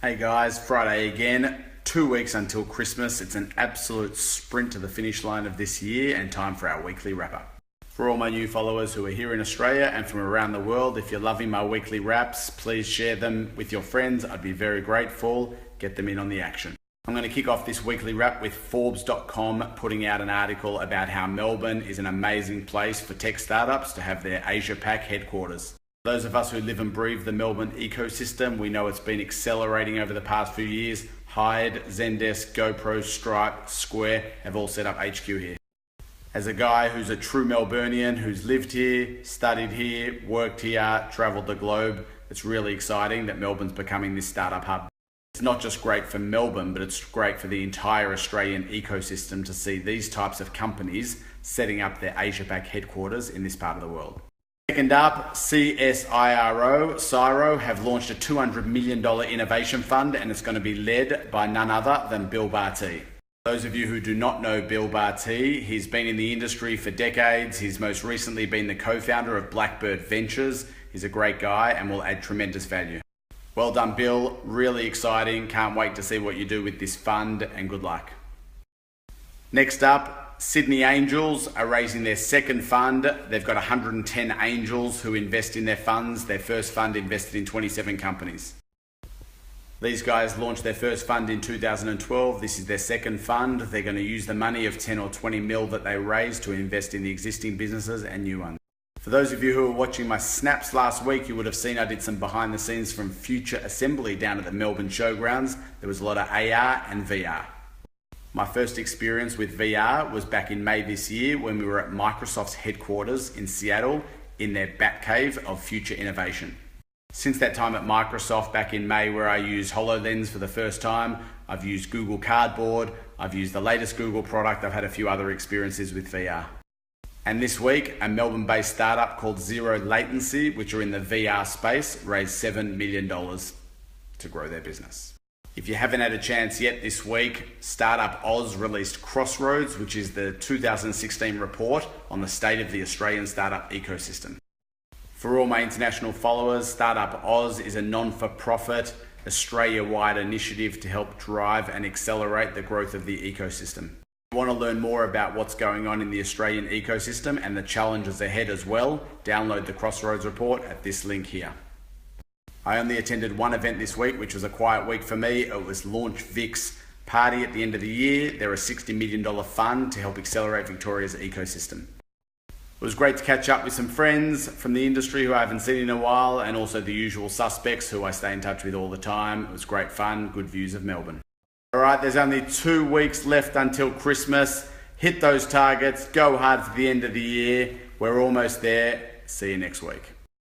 Hey guys, Friday again. 2 weeks until Christmas. It's an absolute sprint to the finish line of this year and time for our weekly wrap up. For all my new followers who are here in Australia and from around the world, if you're loving my weekly wraps, please share them with your friends. I'd be very grateful. Get them in on the action. I'm going to kick off this weekly wrap with Forbes.com putting out an article about how Melbourne is an amazing place for tech startups to have their Asia Pac headquarters. Those of us who live and breathe the Melbourne ecosystem, we know it's been accelerating over the past few years. Hyde, Zendesk, GoPro, Stripe, Square have all set up HQ here. As a guy who's a true Melburnian, who's lived here, studied here, worked here, travelled the globe, it's really exciting that Melbourne's becoming this startup hub. It's not just great for Melbourne, but it's great for the entire Australian ecosystem to see these types of companies setting up their Asia Pac headquarters in this part of the world. Second up, CSIRO have launched a $200 million innovation fund, and it's going to be led by none other than Bill Barty. Those of you who do not know Bill Barty, he's been in the industry for decades. He's most recently been the co-founder of Blackbird Ventures. He's a great guy and will add tremendous value. Well done, Bill. Really exciting. Can't wait to see what you do with this fund, and good luck. Next up, Sydney Angels are raising their second fund. They've got 110 angels who invest in their funds. Their first fund invested in 27 companies. These guys launched their first fund in 2012. This is their second fund. They're going to use the money of 10 or 20 mil that they raised to invest in the existing businesses and new ones. For those of you who were watching my snaps last week, you would have seen I did some behind the scenes from Future Assembly down at the Melbourne Showgrounds. There was a lot of AR and VR. My first experience with VR was back in May this year when we were at Microsoft's headquarters in Seattle in their Batcave of future innovation. Since that time at Microsoft back in May, where I used HoloLens for the first time, I've used Google Cardboard, I've used the latest Google product, I've had a few other experiences with VR. And this week, a Melbourne-based startup called Zero Latency, which are in the VR space, raised $7 million to grow their business. If you haven't had a chance yet this week, Startup Oz released Crossroads, which is the 2016 report on the state of the Australian startup ecosystem. For all my international followers, Startup Oz is a non-for-profit, Australia-wide initiative to help drive and accelerate the growth of the ecosystem. If you want to learn more about what's going on in the Australian ecosystem and the challenges ahead as well, download the Crossroads report at this link here. I only attended one event this week, which was a quiet week for me. It was Launch Vic's party at the end of the year. They're a $60 million fund to help accelerate Victoria's ecosystem. It was great to catch up with some friends from the industry who I haven't seen in a while, and also the usual suspects who I stay in touch with all the time. It was great fun, good views of Melbourne. All right, there's only 2 weeks left until Christmas. Hit those targets, go hard for the end of the year. We're almost there. See you next week.